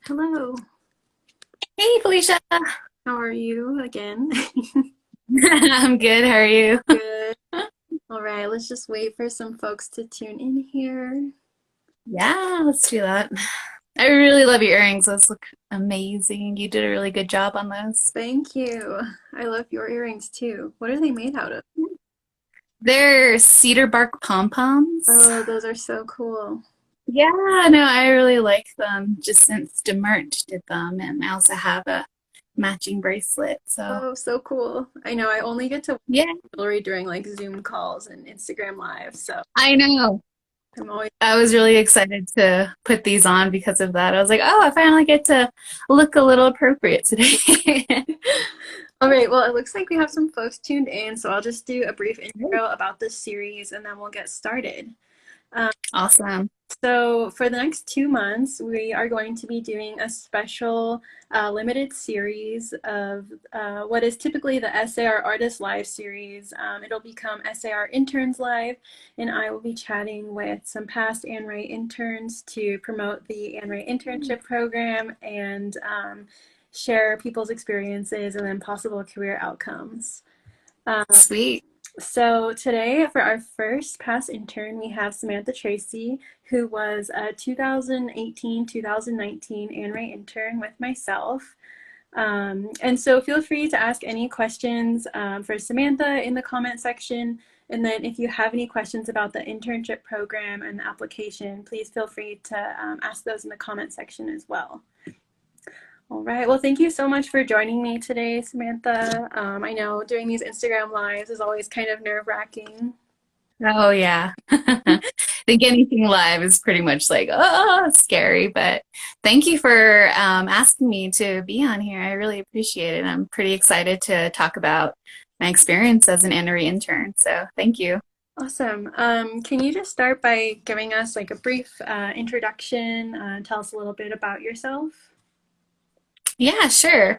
Hello, Hey, Felicia. how are you again? I'm good. How are you? Good. All right, let's just wait for some folks to tune in here. Yeah, let's do that. I really love your earrings. Those look amazing. You did a really good job on those. Thank you. I love your earrings too. What are they made out of? They're cedar bark pom-poms. Oh, those are so cool. Yeah, no, I really like them just since Demert did them, and I also have a matching bracelet. So, Oh, so cool. I know I only get to wear yeah, jewelry during like Zoom calls and Instagram Live, so I know. I'm always I was really excited to put these on because of that. I was like, oh, I finally get to look a little appropriate today. All right, well, it looks like we have some folks tuned in, so I'll just do a brief intro about this series and then we'll get started. Um, Awesome. So, for the next 2 months, we are going to be doing a special limited series of what is typically the SAR Artists Live series. It'll become SAR Interns Live, and I will be chatting with some past Anne Ray interns to promote the Anne Ray Internship program and share people's experiences and then possible career outcomes. Um, Sweet. so today, for our first past intern, we have Samantha Tracy, who was a 2018-2019 Anne Ray intern with myself. And so feel free to ask any questions for Samantha in the comment section. And then if you have any questions about the internship program and the application, please feel free to ask those in the comment section as well. All right. Well, thank you so much for joining me today, Samantha. I know doing these Instagram lives is always kind of nerve-wracking. Oh yeah. I think anything live is pretty much like, oh, scary. But thank you for asking me to be on here. I really appreciate it. I'm pretty excited to talk about my experience as an Anne Ray intern. So thank you. Awesome. Can you just start by giving us like a brief introduction? Tell us a little bit about yourself. Yeah, sure.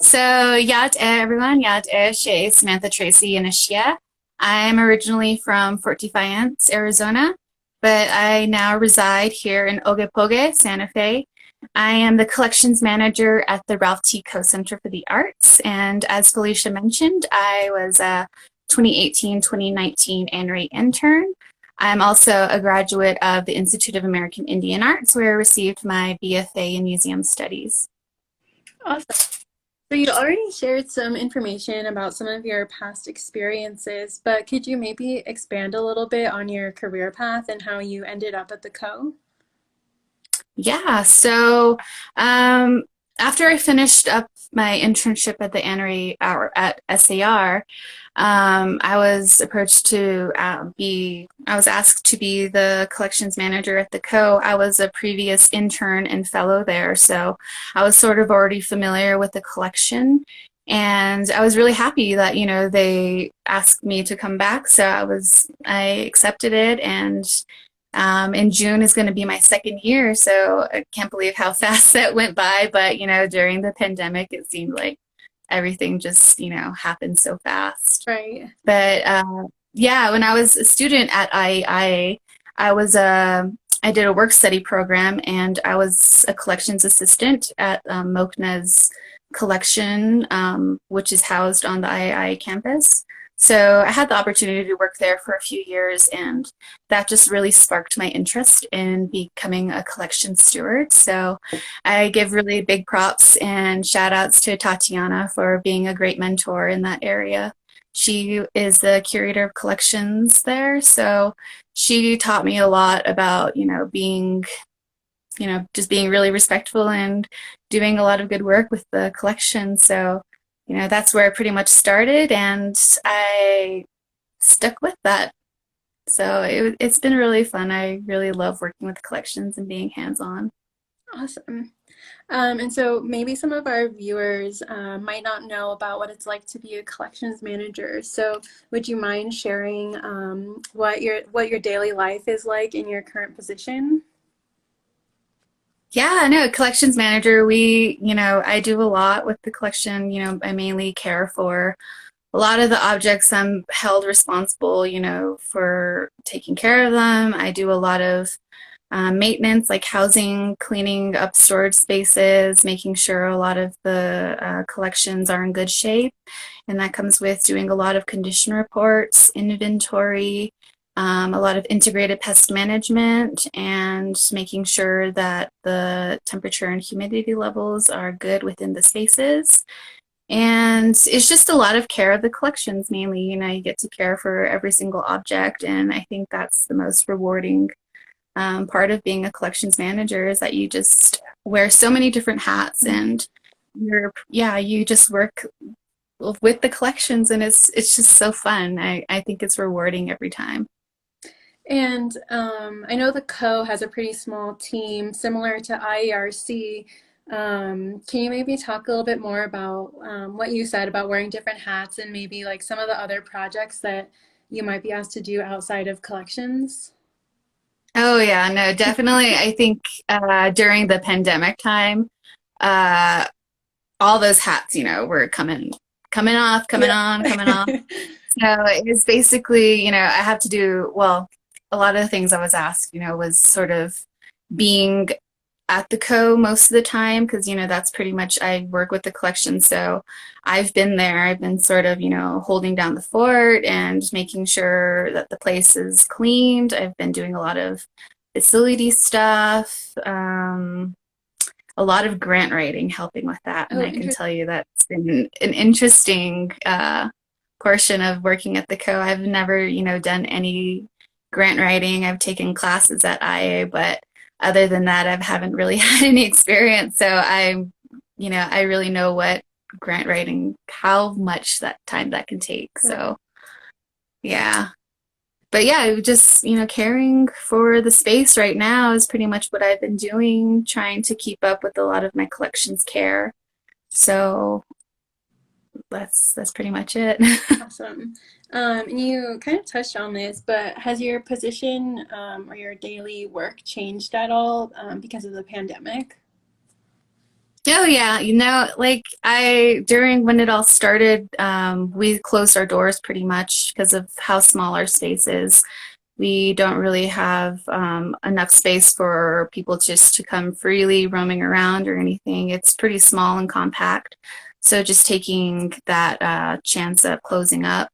So, Yat everyone, Yat She, Samantha Tracy Inishia. I'm originally from Fort Defiance, Arizona, but I now reside here in Ogepoge, Santa Fe. I am the collections manager at the Ralph T. Coe Center for the Arts, and as Felicia mentioned, I was a 2018-2019 Anne Ray intern. I'm also a graduate of the Institute of American Indian Arts, where I received my BFA in Museum Studies. Awesome. So you already shared some information about some of your past experiences, but could you maybe expand a little bit on your career path and how you ended up at the Co? Yeah, so um, after I finished up my internship at the Anne Ray or at SAR, I was approached to I was asked to be the collections manager at the Co. I was a previous intern and fellow there, so I was sort of already familiar with the collection. And I was really happy that, they asked me to come back. So I accepted it, and in June is going to be my second year, so I can't believe how fast that went by. But during the pandemic, it seemed like everything just happened so fast. Right. But yeah, when I was a student at IAIA, I did a work study program, and I was a collections assistant at Mokna's collection, which is housed on the IAIA campus. So I had the opportunity to work there for a few years, and that just really sparked my interest in becoming a collection steward. So I give really big props and shout outs to Tatiana for being a great mentor in that area. She is the curator of collections there, so she taught me a lot about, just being really respectful and doing a lot of good work with the collection. So, that's where I pretty much started, and I stuck with that. So it's been really fun. I really love working with collections and being hands-on. Awesome. And so maybe some of our viewers might not know about what it's like to be a collections manager. So would you mind sharing what your daily life is like in your current position? Yeah, no, collections manager, I do a lot with the collection. I mainly care for a lot of the objects. I'm held responsible, for taking care of them. I do a lot of maintenance, like housing, cleaning up storage spaces, making sure a lot of the collections are in good shape. And that comes with doing a lot of condition reports, inventory, a lot of integrated pest management, and making sure that the temperature and humidity levels are good within the spaces. And it's just a lot of care of the collections mainly. You get to care for every single object, and I think that's the most rewarding part of being a collections manager is that you just wear so many different hats, and you just work with the collections, and it's just so fun. I think it's rewarding every time. And I know the Co has a pretty small team, similar to IARC. Can you maybe talk a little bit more about what you said about wearing different hats and maybe like some of the other projects that you might be asked to do outside of collections? Oh yeah, no, definitely. I think during the pandemic time, uh, all those hats, were coming off, coming Yeah. on, coming off. So it was basically, I have to do, well, a lot of the things I was asked, was sort of being at the Co most of the time because, that's pretty much, I work with the collection. So I've been there. I've been sort of, holding down the fort and making sure that the place is cleaned. I've been doing a lot of facility stuff, a lot of grant writing, helping with that. And Oh, I can interesting. tell you that's been an interesting portion of working at the Co. I've never, done any grant writing. I've taken classes at IA, but other than that, I haven't really had any experience. So I really know what grant writing, how much that time that can take. Right. So yeah. But yeah, just, caring for the space right now is pretty much what I've been doing, trying to keep up with a lot of my collections care. So that's pretty much it. Awesome. And you kind of touched on this, but has your position or your daily work changed at all because of the pandemic? Oh yeah, like during when it all started, we closed our doors pretty much because of how small our space is. We don't really have enough space for people just to come freely roaming around or anything. It's pretty small and compact. So just taking that chance of closing up.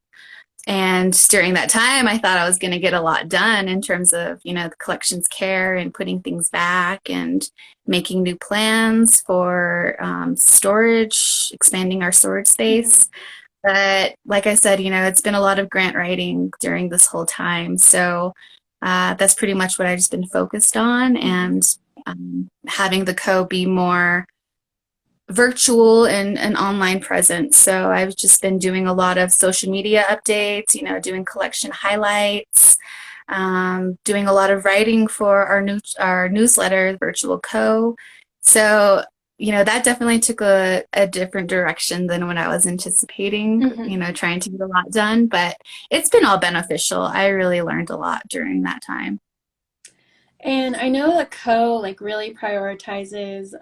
And during that time, I thought I was going to get a lot done in terms of, the collections care and putting things back and making new plans for storage, expanding our storage Mhm. space. But like I said, it's been a lot of grant writing during this whole time. So that's pretty much what I've just been focused on, Mhm. and having the Co be more virtual and an online presence. So I've just been doing a lot of social media updates, doing collection highlights, doing a lot of writing for our newsletter, Virtual Co. So, that definitely took a different direction than what I was anticipating, Mhm. trying to get a lot done, but it's been all beneficial. I really learned a lot during that time. And I know that Co like really prioritizes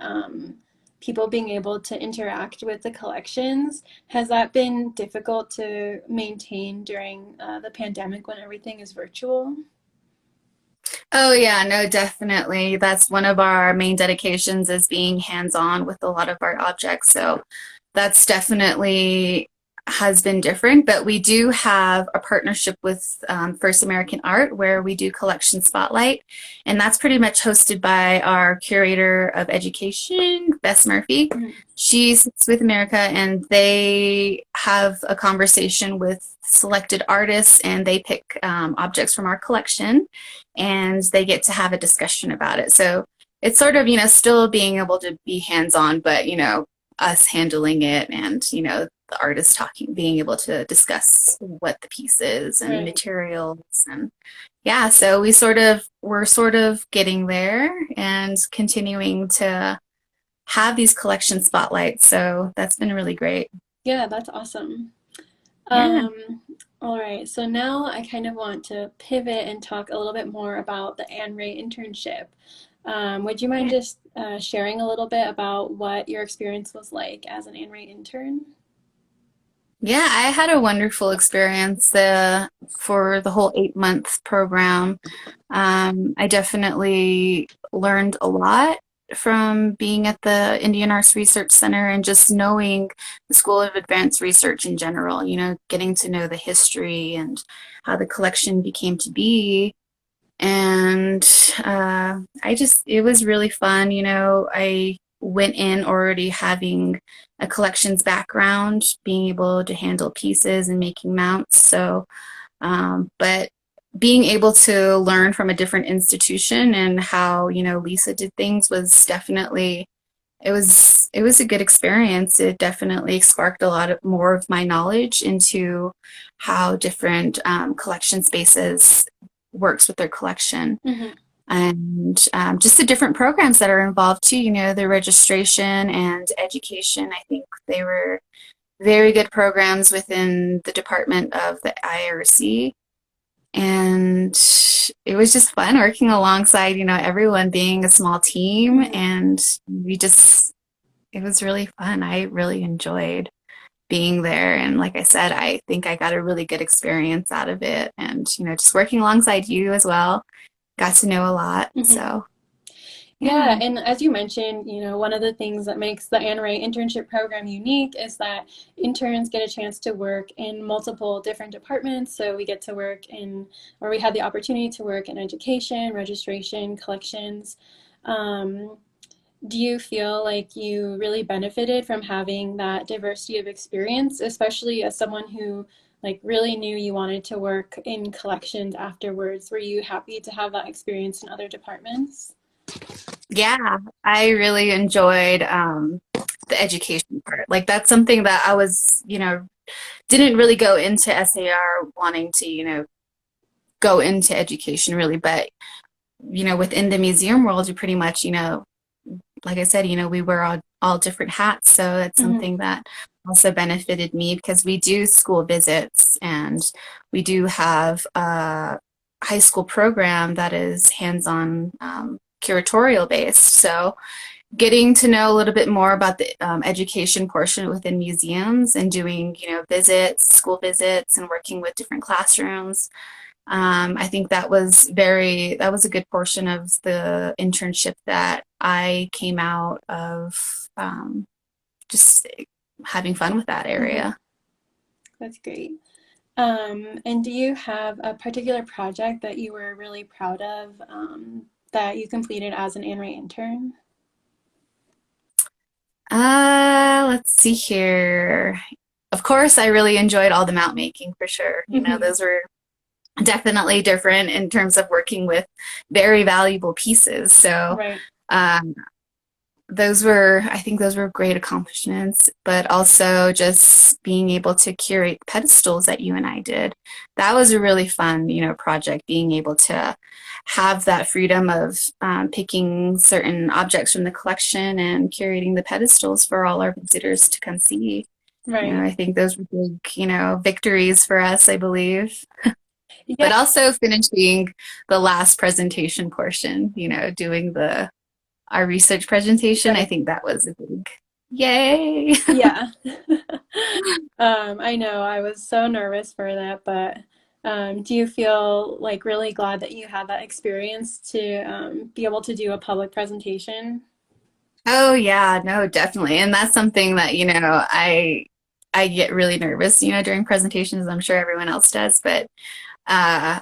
people being able to interact with the collections. Has that been difficult to maintain during the pandemic when everything is virtual? Oh yeah, no, definitely. That's one of our main dedications is being hands-on with a lot of our objects. So that's definitely has been different, but we do have a partnership with First American Art where we do collection spotlight, and that's pretty much hosted by our curator of education, Bess Murphy. Mhm. She sits with America, and they have a conversation with selected artists, and they pick objects from our collection, and they get to have a discussion about it. So it's sort of, still being able to be hands-on, but, us handling it and, the artist talking, being able to discuss what the piece is and Right. materials. And yeah, so we're sort of getting there and continuing to have these collection spotlights. So that's been really great. Yeah, that's awesome. Yeah. Um, all right, so now I kind of want to pivot and talk a little bit more about the Anne Ray internship. Would you mind just sharing a little bit about what your experience was like as an Anne Ray intern? Yeah, I had a wonderful experience for the whole 8 month program. I definitely learned a lot from being at the Indian Arts Research Center and just knowing the School of Advanced Research in general, getting to know the history and how the collection became to be. And it was really fun. I went in already having a collections background, being able to handle pieces and making mounts. But being able to learn from a different institution and how, Lisa did things was definitely, it was a good experience. It definitely sparked a lot of more of my knowledge into how different collection spaces works with their collection Hmm. and just the different programs that are involved too, the registration and education. I think they were very good programs within the department of the IARC. And it was just fun working alongside, everyone being a small team. Hmm. And it was really fun. I really enjoyed being there. And like I said, I think I got a really good experience out of it. And, just working alongside you as well, got to know a lot. Hmm. So, Yeah, yeah. and as you mentioned, one of the things that makes the Anne Ray internship program unique is that interns get a chance to work in multiple different departments. So we get to work in, or we had the opportunity to work in education, registration, collections. Um, do you feel like you really benefited from having that diversity of experience, especially as someone who like really knew you wanted to work in collections afterwards? Were you happy to have that experience in other departments? Yeah, I really enjoyed the education part. Like that's something that I was, didn't really go into SAR wanting to, go into education really, but within the museum world, you pretty much, like I said, we wear all different hats. So it's Hmm. something that also benefited me because we do school visits and we do have a high school program that is hands-on curatorial based. So getting to know a little bit more about the education portion within museums and doing, visits, school visits, and working with different classrooms. I think that was a good portion of the internship that I came out of just having fun with that Hmm. area. That's great. And do you have a particular project that you were really proud of that you completed as an Anne Ray intern? Let's see here. Of course, I really enjoyed all the mount making for sure. Hmm. Those were definitely different in terms of working with very valuable pieces. So, Right. um, I think those were great accomplishments, but also just being able to curate pedestals that you and I did. That was a really fun, project, being able to have that freedom of picking certain objects from the collection and curating the pedestals for all our visitors to come see. Right. I think those were big, victories for us, I believe. Yeah. But also finishing the last presentation portion, doing our research presentation. I Right. think that was a big yay. Yeah. I know I was so nervous for that, but do you feel like really glad that you had that experience to be able to do a public presentation? Oh yeah, no, definitely. And that's something that, I get really nervous, during presentations. I'm sure everyone else does, but uh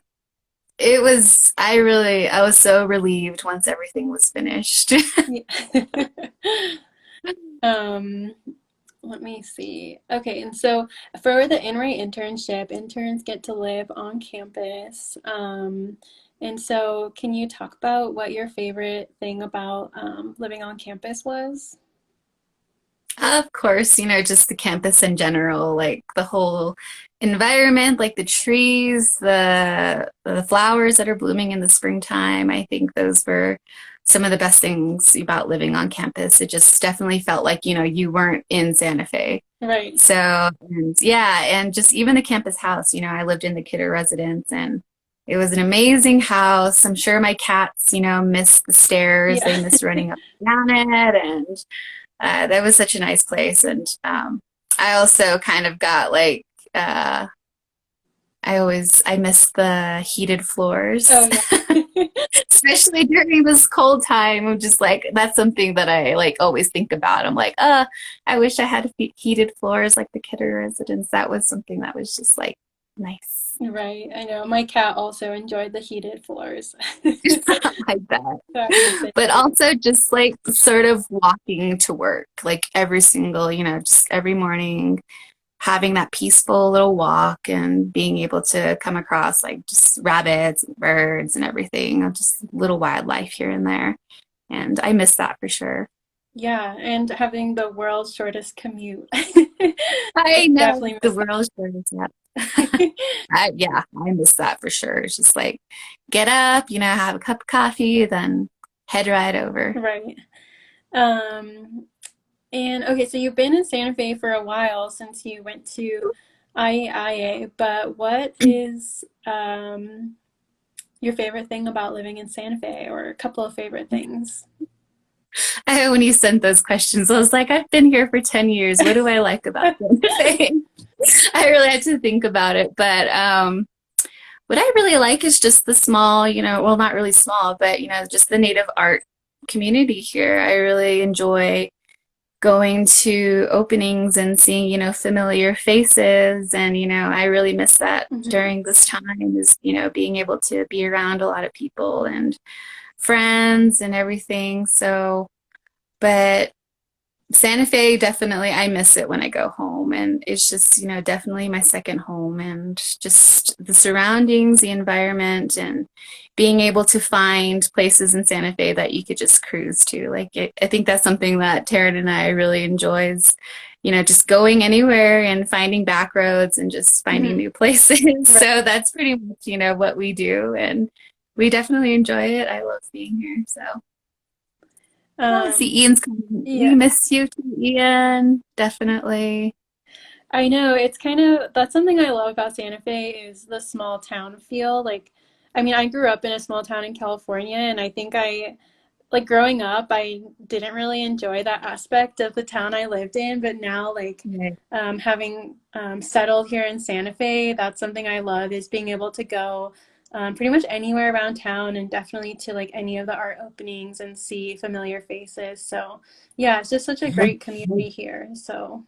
I was so relieved once everything was finished. Yeah. Um, Let me see. Okay, and so for the Anne Ray internship, interns get to live on campus. And so can you talk about what your favorite thing about living on campus was? Of course, just the campus in general, like the whole environment, like the trees, the flowers that are blooming in the springtime. I think those were some of the best things about living on campus. It just definitely felt like, you weren't in Santa Fe. Right. So, and yeah, and just even the campus house, I lived in the Kidder residence and it was an amazing house. I'm sure my cats, missed the stairs. Yeah. They missed running up and down it and that was such a nice place, and I also kind of got like I miss the heated floors. Oh yeah. Especially during this cold time. I'm just like that's something that I like always think about. I'm like, I wish I had heated floors like the Kidder residence. That was something that was just like nice. Right. I know. My cat also enjoyed the heated floors. I bet. So I miss it But too. also just like sort of walking to work, like every single, just every morning, having that peaceful little walk and being able to come across like just rabbits and birds and everything, just little wildlife here and there. And I miss that for sure. Yeah, and having the world's shortest commute. I I know definitely the miss world sure is that. that. Yeah, I miss that for sure. It's just like get up, have a cup of coffee, then head right over. Right. Um, and okay, so you've been in Santa Fe for a while since you went to IAIA, but what is your favorite thing about living in Santa Fe, or a couple of favorite things? When you sent those questions, I was like, I've been here for 10 years. What do I like about it? I really had to think about it. But what I really like is just the small, well, not really small, but, just the native art community here. I really enjoy going to openings and seeing, familiar faces. And, I really miss that Mhm. during this time is, being able to be around a lot of people and friends and everything. So, but Santa Fe, definitely, I miss it when I go home. And it's just, definitely my second home and just the surroundings, the environment, and being able to find places in Santa Fe that you could just cruise to. Like, I think that's something that Taryn and I really enjoys, just going anywhere and finding back roads and just finding Mhm. new places. Right. So that's pretty much, what we do. And we definitely enjoy it. I love being here. So. Oh, I see Um, Ian's coming. We yeah, miss you too, Ian. Definitely. I know it's kind of that's something I love about Santa Fe is the small town feel. Like, I mean, I grew up in a small town in California, and I think I like growing up, I didn't really enjoy that aspect of the town I lived in, but now like Right. having settled here in Santa Fe, that's something I love is being able to go pretty much anywhere around town and definitely to like any of the art openings and see familiar faces. So yeah, it's just such a great community here. So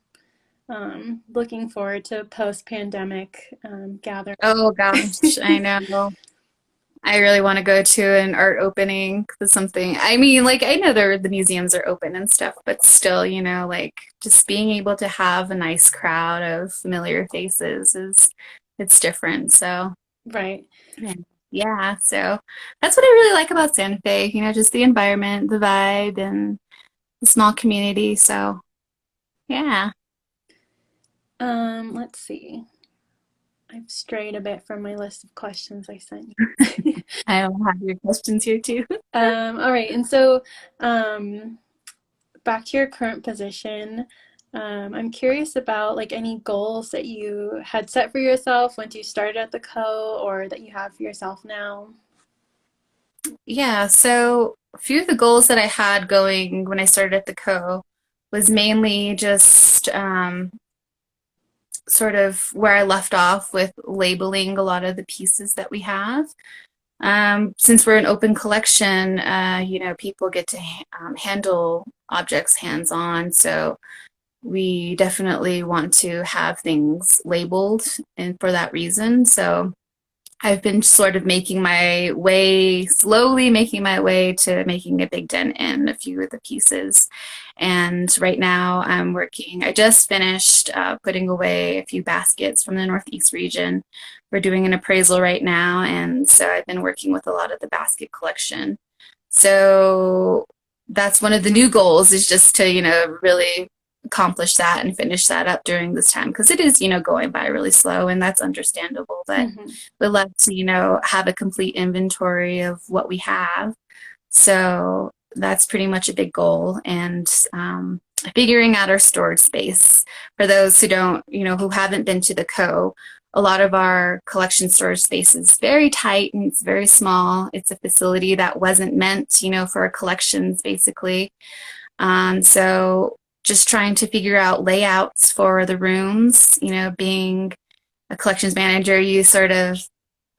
looking forward to post-pandemic gatherings. Oh gosh, I know. I really want to go to an art opening for something. I mean, like I know the museums are open and stuff, but still, like just being able to have a nice crowd of familiar faces is it's different. So Right. yeah, yeah. So that's what I really like about Santa Fe, just the environment, the vibe, and the small community. So yeah. Let's see. I've strayed a bit from my list of questions I sent you. I don't have your questions here too. All right, and so um, back to your current position, I'm curious about like any goals that you had set for yourself once you started at the Co, or that you have for yourself now. Yeah, so a few of the goals that I had going when I started at the Co was mainly just sort of where I left off with labeling a lot of the pieces that we have. Since we're an open collection, people get to handle objects hands-on, so we definitely want to have things labeled, and for that reason. So I've been sort of slowly making my way to making a big dent in a few of the pieces. And right now I just finished putting away a few baskets from the Northeast region. We're doing an appraisal right now, and so I've been working with a lot of the basket collection. So that's one of the new goals is just to, really accomplish that and finish that up during this time because it is, going by really slow and that's understandable. But Hmm. we'd love to, have a complete inventory of what we have. So that's pretty much a big goal. And figuring out our storage space for those who don't, who haven't been to the Co. A lot of our collection storage space is very tight and it's very small. It's a facility that wasn't meant, for our collections, basically. So just trying to figure out layouts for the rooms. You know, being a collections manager, you sort of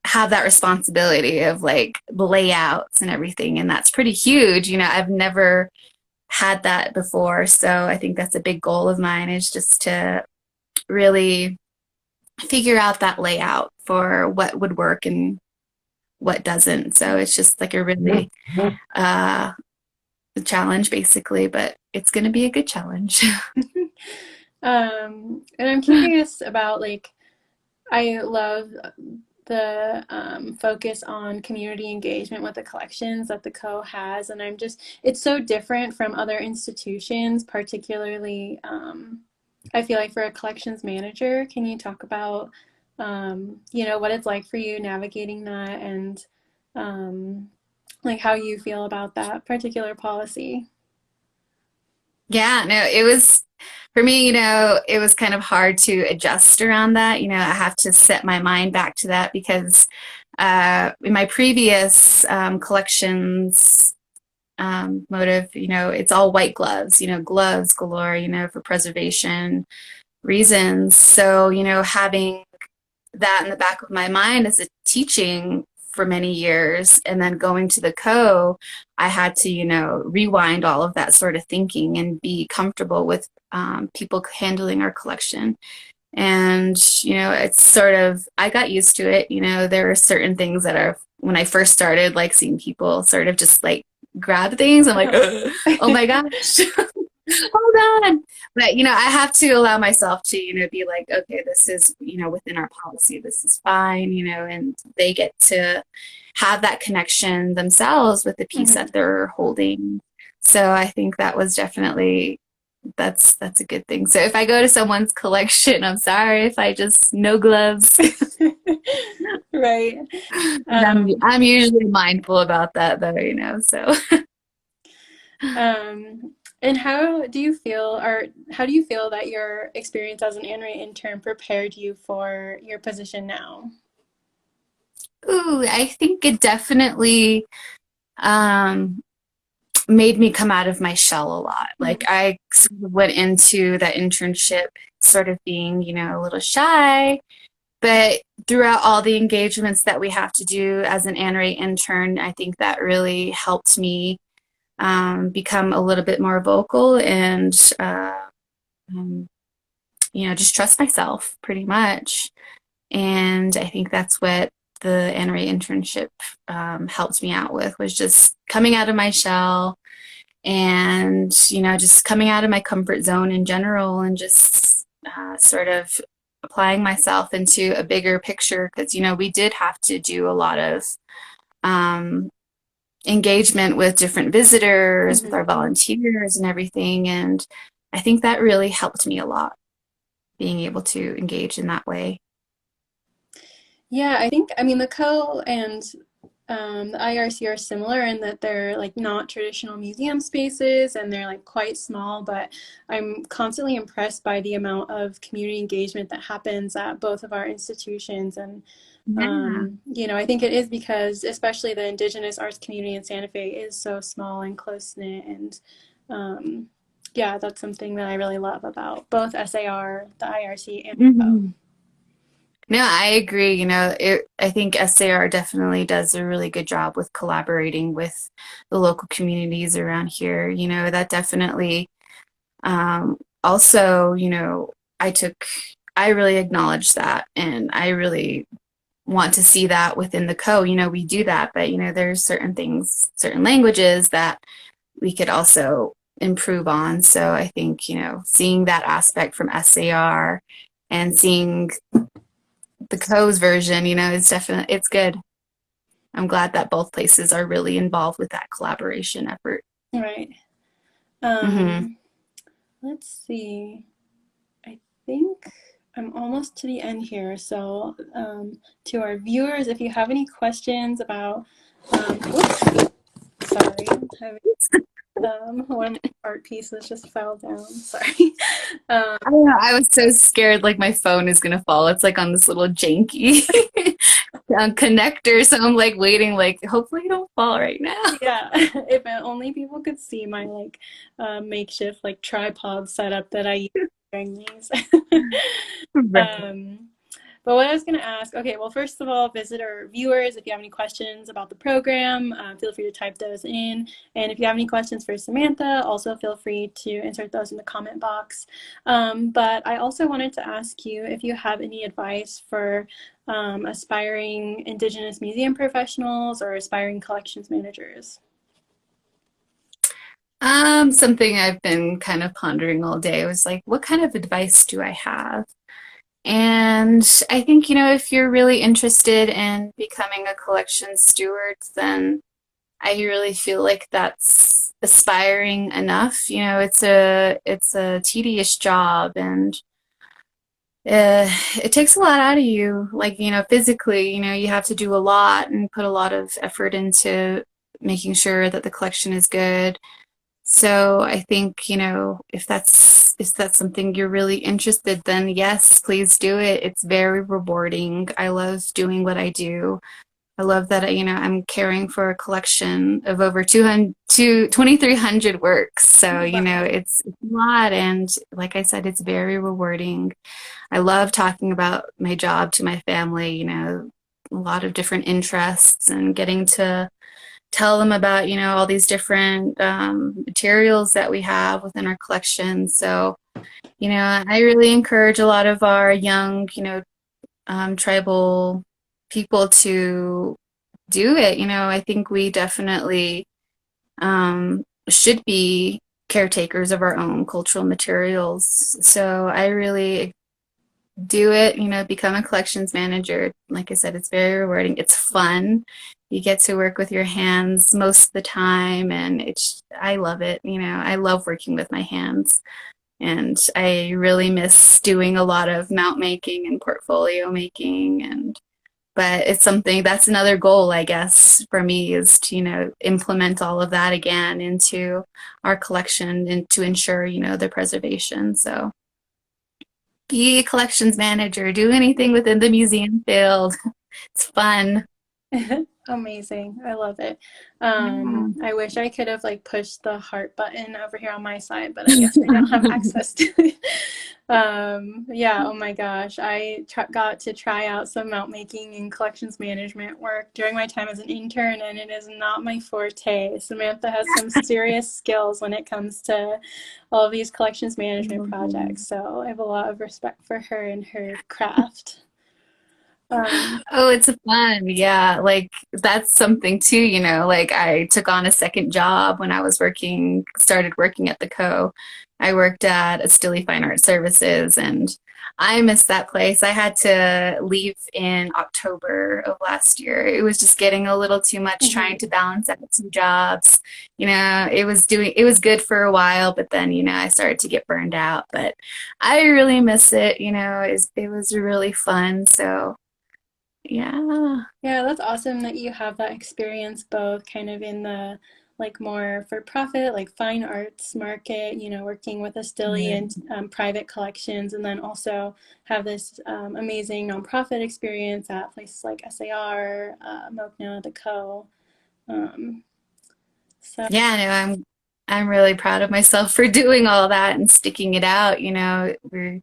have that responsibility of like the layouts and everything, and that's pretty huge. You know, I've never had that before, so I think that's a big goal of mine, is just to really figure out that layout for what would work and what doesn't. So it's just like a really challenge basically, but it's going to be a good challenge. And I'm curious about like, I love the focus on community engagement with the collections that the Coe has, and it's so different from other institutions, particularly I feel like for a collections manager. Can you talk about what it's like for you navigating that, and like how you feel about that particular policy? Yeah, no, it was for me, it was kind of hard to adjust around that. I have to set my mind back to that because in my previous collections motive, it's all white gloves, gloves galore, for preservation reasons. So, having that in the back of my mind as a teaching for many years and then going to the Coe, I had to, rewind all of that sort of thinking and be comfortable with people handling our collection. And, it's sort of, I got used to it. There are certain things that are, when I first started, like seeing people sort of just like grab things, I'm like, oh my gosh. Hold on. But, I have to allow myself to, be like, okay, this is, within our policy, this is fine, and they get to have that connection themselves with the piece that they're holding. So I think that was definitely, that's a good thing. So if I go to someone's collection, I'm sorry if I just no gloves. Right. I'm usually mindful about that though, so. And how do you feel that your experience as an Anne Ray intern prepared you for your position now? Ooh, I think it definitely made me come out of my shell a lot. Like I sort of went into that internship sort of being, a little shy, but throughout all the engagements that we have to do as an Anne Ray intern, I think that really helped me become a little bit more vocal and, just trust myself pretty much. And I think that's what the Anne Ray internship helped me out with, was just coming out of my shell and, just coming out of my comfort zone in general and just sort of applying myself into a bigger picture because, we did have to do a lot of engagement with different visitors, with our volunteers and everything. And I think that really helped me a lot, being able to engage in that way. Yeah, the Coe and the IARC are similar in that they're like not traditional museum spaces and they're like quite small, but I'm constantly impressed by the amount of community engagement that happens at both of our institutions. And I think it is because especially the Indigenous arts community in Santa Fe is so small and close-knit, and yeah, that's something that I really love about both SAR, the IRC, and Coe. No, I agree. I think SAR definitely does a really good job with collaborating with the local communities around here. That definitely also, I really acknowledge that, and I really want to see that within the Coe. We do that, but there's certain things, certain languages that we could also improve on. So I think, seeing that aspect from SAR and seeing the Coe's version, it's good. I'm glad that both places are really involved with that collaboration effort. Right. Let's see. I think I'm almost to the end here. So to our viewers, if you have any questions about, whoops, sorry, one of my art pieces just fell down. Sorry. I don't know. I was so scared like my phone is gonna fall. It's like on this little janky on connector, so I'm like waiting, like hopefully you don't fall right now. Yeah, if only people could see my like makeshift like tripod setup that I use during these. Right. Um, but what I was going to ask, okay, well, first of all, visitor viewers, if you have any questions about the program, feel free to type those in. And if you have any questions for Samantha, also feel free to insert those in the comment box. But I also wanted to ask you if you have any advice for aspiring Indigenous museum professionals or aspiring collections managers. Something I've been kind of pondering all day was like, what kind of advice do I have? And I think, if you're really interested in becoming a collection steward, then I really feel like that's aspiring enough. It's a tedious job, and it takes a lot out of you. Like, physically, you have to do a lot and put a lot of effort into making sure that the collection is good. So I think, if that's something you're really interested, then yes, please do it. It's very rewarding. I love doing what I do. I love that, I'm caring for a collection of over 2,300 works. So, Wow. it's a lot. And like I said, it's very rewarding. I love talking about my job to my family, a lot of different interests and getting to tell them about, all these different materials that we have within our collection. So, I really encourage a lot of our young, tribal people to do it. I think we definitely should be caretakers of our own cultural materials. So I really do it, become a collections manager. Like I said, it's very rewarding. It's fun. You get to work with your hands most of the time, and I love it. I love working with my hands. And I really miss doing a lot of mount making and portfolio making, but it's something that's another goal, I guess, for me is to, implement all of that again into our collection and to ensure, the preservation. So be a collections manager, do anything within the museum field. It's fun. Amazing. I love it. Yeah. I wish I could have like pushed the heart button over here on my side, but I guess I don't have access to it. Yeah, oh my gosh. I got to try out some mount making and collections management work during my time as an intern, and it is not my forte. Samantha has some serious skills when it comes to all of these collections management projects, so I have a lot of respect for her and her craft. Um, Oh, it's fun. Yeah, like that's something too, like I took on a second job when I was started working at the Coe. I worked at Astilly Fine Art Services, and I missed that place. I had to leave in October of last year. It was just getting a little too much trying mhm. to balance out two jobs. It was good for a while, but then, I started to get burned out. But I really miss it, it was really fun. So yeah. Yeah, that's awesome that you have that experience both kind of in the like more for profit, like fine arts market, working with Astilly and private collections, and then also have this amazing nonprofit experience at places like SAR, MOCNA, the Co. Um, so, Yeah, no, I'm really proud of myself for doing all that and sticking it out. We're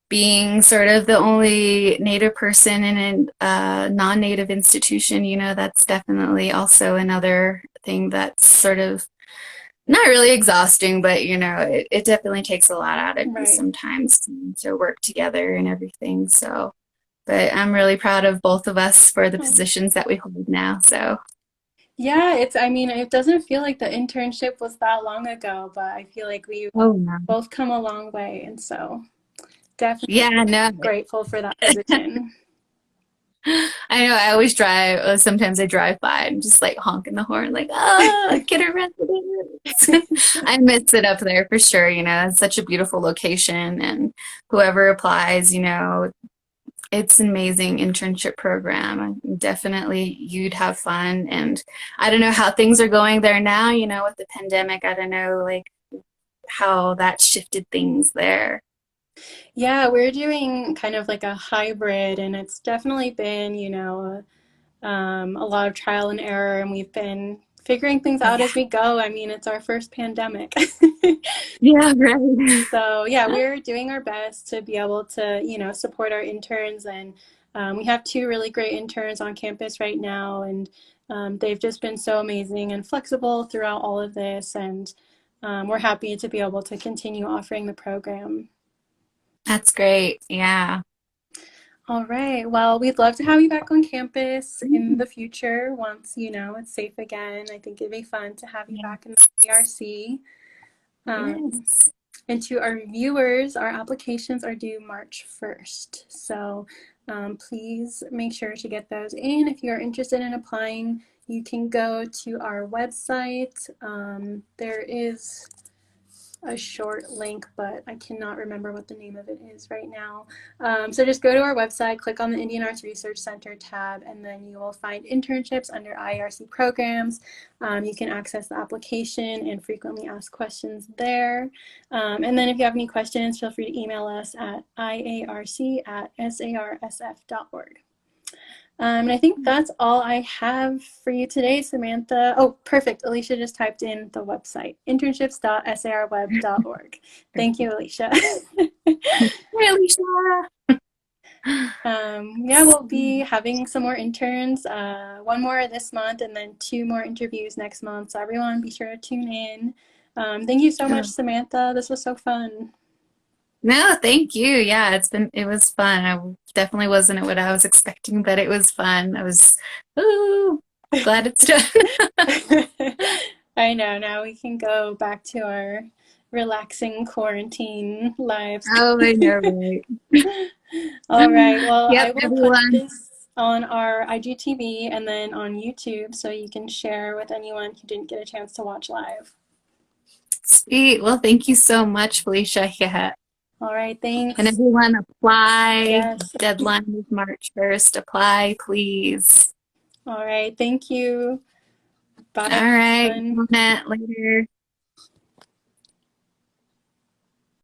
being sort of the only Native person in a non-Native institution, that's definitely also another thing that's sort of not really exhausting, but it definitely takes a lot out of you right. sometimes to work together and everything. So, but I'm really proud of both of us for the Oh. positions that we hold now. So, Yeah, I mean, it doesn't feel like the internship was that long ago, but I feel like we've oh no. both come a long way, and so definitely Yeah, no. grateful for that position. I know I always drive, sometimes I drive by and just like honking the horn, like, oh, Kidder residents. I miss it up there for sure. It's such a beautiful location, and whoever applies, it's an amazing internship program. Definitely you'd have fun. And I don't know how things are going there now, with the pandemic. I don't know, like, how that shifted things there. Yeah, we're doing kind of like a hybrid, and it's definitely been, a lot of trial and error, and we've been figuring things out Yeah. as we go. I mean, it's our first pandemic. Yeah, right. So, yeah, we're doing our best to be able to, support our interns. And we have two really great interns on campus right now, and they've just been so amazing and flexible throughout all of this. And we're happy to be able to continue offering the program. That's great. Yeah. All right. Well, we'd love to have you back on campus in the future once, it's safe again. I think it'd be fun to have you back in the Yes. IARC. Um, Yes. and to our viewers, our applications are due March 1st. So please make sure to get those in. If you're interested in applying, you can go to our website. There is a short link, but I cannot remember what the name of it is right now. So just go to our website, click on the Indian Arts Research Center tab, and then you will find internships under IARC programs. You can access the application and frequently asked questions there. And then if you have any questions, feel free to email us at iarc@sarsf.org. And I think that's all I have for you today, Samantha. Oh, perfect. Alicia just typed in the website, internships.sarweb.org. Thank you, Alicia. Hey, Alicia. Yeah, we'll be having some more interns, one more this month, and then two more interviews next month. So everyone, be sure to tune in. Thank you so much, Samantha. This was so fun. No, thank you. Yeah, it was fun. I definitely wasn't what I was expecting, but it was fun. I was, ooh, glad it's done. I know. Now we can go back to our relaxing quarantine lives. Oh, I know, right? All right. Well, I Yep, will put everyone. this on our IGTV and then on YouTube so you can share with anyone who didn't get a chance to watch live. Sweet. Well, thank you so much, Felicia. Yeah. All right. And Thanks. everyone apply. Yes. Deadline is March 1st. Apply, please. All right. Thank you. All Bye, right. everyone. Comment later.